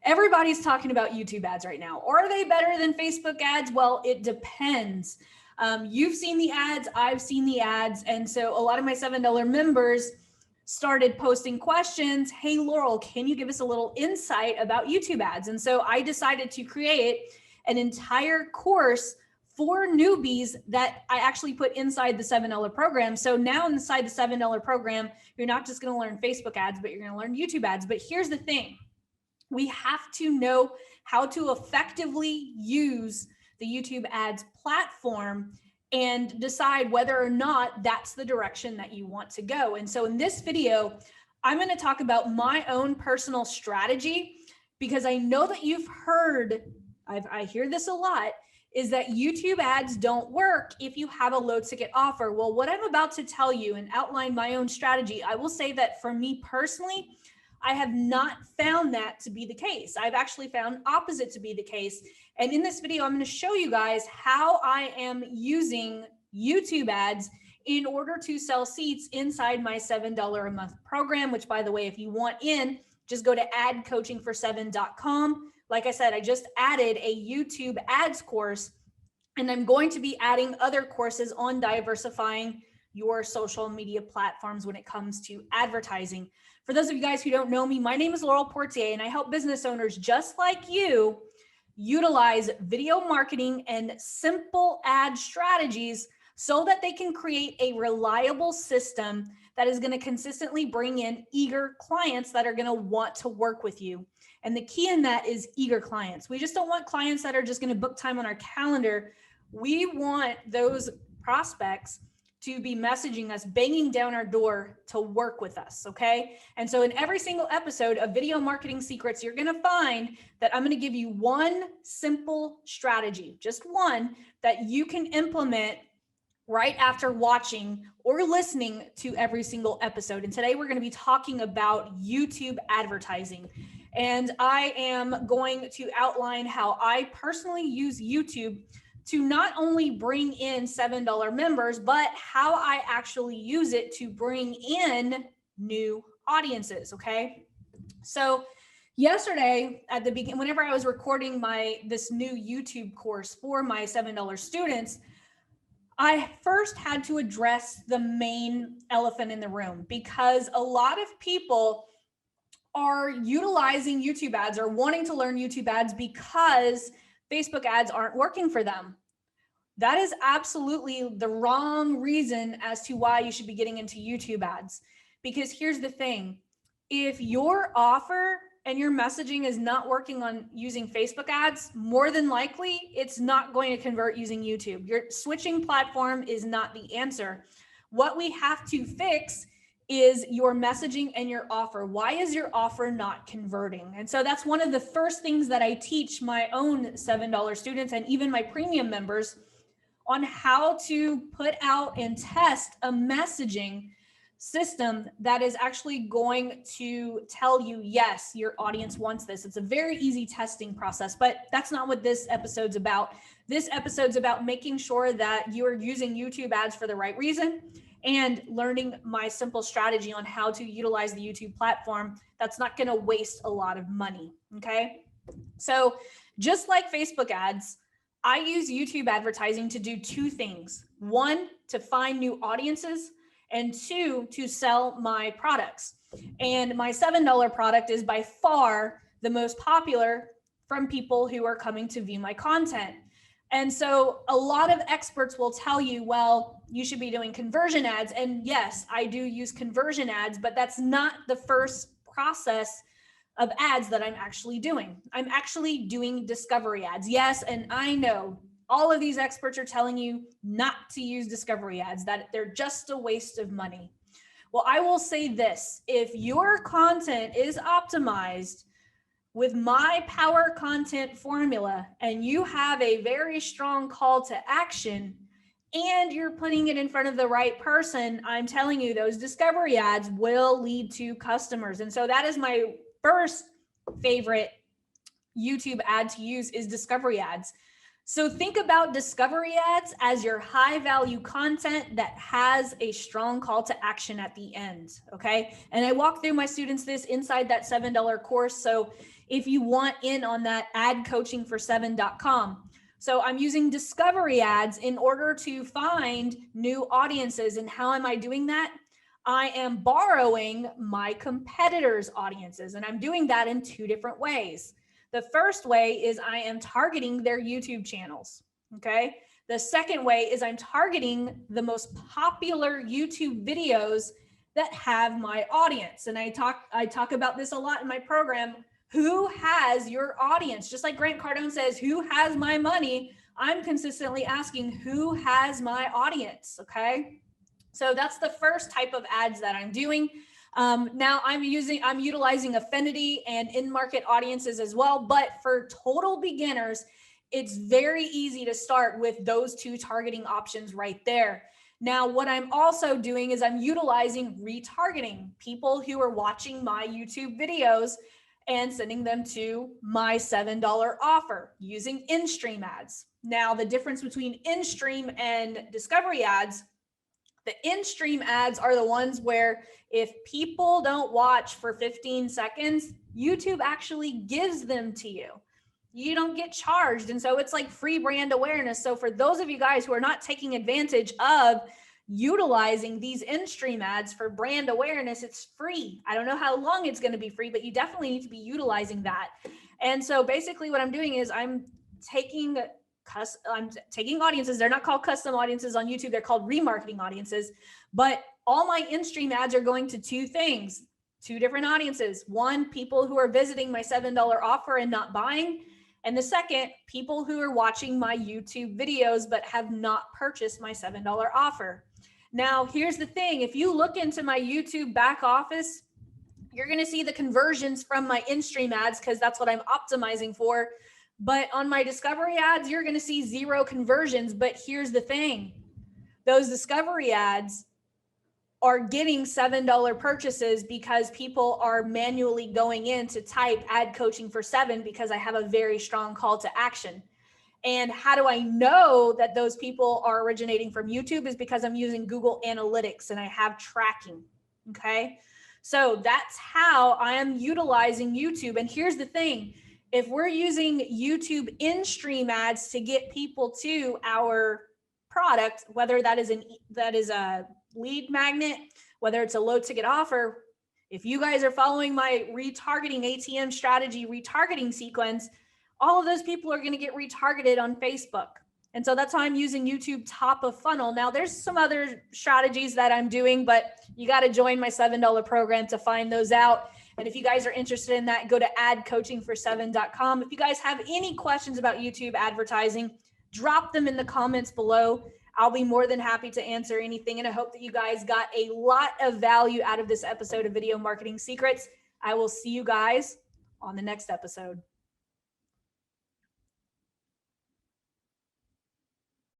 Everybody's talking about YouTube ads right now. Are they better than Facebook ads? Well, it depends. You've seen the ads, I've seen the ads. And so a lot of my $7 members started posting questions. Hey, Laurel, can you give us a little insight about YouTube ads? And so I decided to create an entire course for newbies that I actually put inside the $7 program. So now inside the $7 program, you're not just going to learn Facebook ads, but you're going to learn YouTube ads. But here's the thing. We have to know how to effectively use the YouTube ads platform and decide whether or not that's the direction that you want to go. And so in this video, I'm going to talk about my own personal strategy, because I know that you've heard, I hear this a lot, is that YouTube ads don't work if you have a low ticket offer. Well, what I'm about to tell you and outline my own strategy, I will say that for me personally, I have not found that to be the case. I've actually found opposite to be the case. And in this video, I'm going to show you guys how I am using YouTube ads in order to sell seats inside my $7 a month program, which, by the way, if you want in, just go to adcoachingfor7.com. Like I said, I just added a YouTube ads course, and I'm going to be adding other courses on diversifying your social media platforms when it comes to advertising. For those of you guys who don't know me, my name is Laurel Portier, and I help business owners just like you utilize video marketing and simple ad strategies so that they can create a reliable system that is going to consistently bring in eager clients that are going to want to work with you. And the key in that is eager clients. We just don't want clients that are just going to book time on our calendar. We want those prospects to be messaging us, banging down our door to work with us, okay? And so in every single episode of Video Marketing Secrets, you're gonna find that I'm gonna give you one simple strategy, just one that you can implement right after watching or listening to every single episode. And today we're gonna be talking about YouTube advertising. And I am going to outline how I personally use YouTube to not only bring in $7 members, but how I actually use it to bring in new audiences, okay? So yesterday at the beginning, whenever I was recording this new YouTube course for my $7 students, I first had to address the main elephant in the room, because a lot of people are utilizing YouTube ads or wanting to learn YouTube ads because Facebook ads aren't working for them. That is absolutely the wrong reason as to why you should be getting into YouTube ads. Because here's the thing, if your offer and your messaging is not working on using Facebook ads, more than likely it's not going to convert using YouTube. Your switching platform is not the answer. What we have to fix is your messaging and your offer. Why is your offer not converting? And so that's one of the first things that I teach my own $7 students and even my premium members on how to put out and test a messaging system that is actually going to tell you, yes, your audience wants this. It's a very easy testing process, but that's not what this episode's about. This episode's about making sure that you are using YouTube ads for the right reason and learning my simple strategy on how to utilize the YouTube platform that's not going to waste a lot of money, okay? So just like Facebook ads, I use YouTube advertising to do two things. One, to find new audiences, and two, to sell my products. And my $7 product is by far the most popular from people who are coming to view my content. And so a lot of experts will tell you, well, you should be doing conversion ads. And yes, I do use conversion ads, but that's not the first process of ads that I'm actually doing. I'm actually doing discovery ads. Yes, and I know all of these experts are telling you not to use discovery ads, that they're just a waste of money. Well, I will say this, if your content is optimized with my power content formula and you have a very strong call to action and you're putting it in front of the right person, I'm telling you, those discovery ads will lead to customers. And so that is my first favorite YouTube ad to use, is discovery ads. So think about discovery ads as your high value content that has a strong call to action at the end, okay? And I walk through my students this inside that $7 course. So if you want in on that adcoachingfor7.com. So I'm using discovery ads in order to find new audiences. And how am I doing that? I am borrowing my competitors' audiences, and I'm doing that in two different ways. The first way is I am targeting their YouTube channels, okay? The second way is I'm targeting the most popular YouTube videos that have my audience. And I talk about this a lot in my program. Who has your audience? Just like Grant Cardone says, who has my money? I'm consistently asking, who has my audience, okay? So that's the first type of ads that I'm doing. Now I'm utilizing affinity and in-market audiences as well, but for total beginners, it's very easy to start with those two targeting options right there. Now, what I'm also doing is I'm utilizing retargeting, people who are watching my YouTube videos and sending them to my $7 offer using in-stream ads. Now, the difference between in-stream and discovery ads, the in-stream ads are the ones where if people don't watch for 15 seconds, YouTube actually gives them to you. You don't get charged. And so it's like free brand awareness. So for those of you guys who are not taking advantage of utilizing these in-stream ads for brand awareness, it's free. I don't know how long it's going to be free, but you definitely need to be utilizing that. And so basically what I'm doing is I'm taking audiences. They're not called custom audiences on YouTube. They're called remarketing audiences. But all my in-stream ads are going to two things, two different audiences. One, people who are visiting my $7 offer and not buying. And the second, people who are watching my YouTube videos but have not purchased my $7 offer. Now, here's the thing. If you look into my YouTube back office, you're going to see the conversions from my in-stream ads because that's what I'm optimizing for. But on my discovery ads, you're going to see 0 conversions. But here's the thing. Those discovery ads are getting $7 purchases because people are manually going in to type ad coaching for 7 because I have a very strong call to action. And how do I know that those people are originating from YouTube is because I'm using Google Analytics and I have tracking. Okay. So that's how I am utilizing YouTube. And here's the thing. If we're using YouTube in-stream ads to get people to our product, whether that is a lead magnet, whether it's a low ticket offer, if you guys are following my retargeting ATM strategy, retargeting sequence, all of those people are going to get retargeted on Facebook. And so that's how I'm using YouTube top of funnel. Now there's some other strategies that I'm doing, but you got to join my $7 program to find those out. And if you guys are interested in that, go to adcoachingfor7.com. If you guys have any questions about YouTube advertising, drop them in the comments below. I'll be more than happy to answer anything. And I hope that you guys got a lot of value out of this episode of Video Marketing Secrets. I will see you guys on the next episode.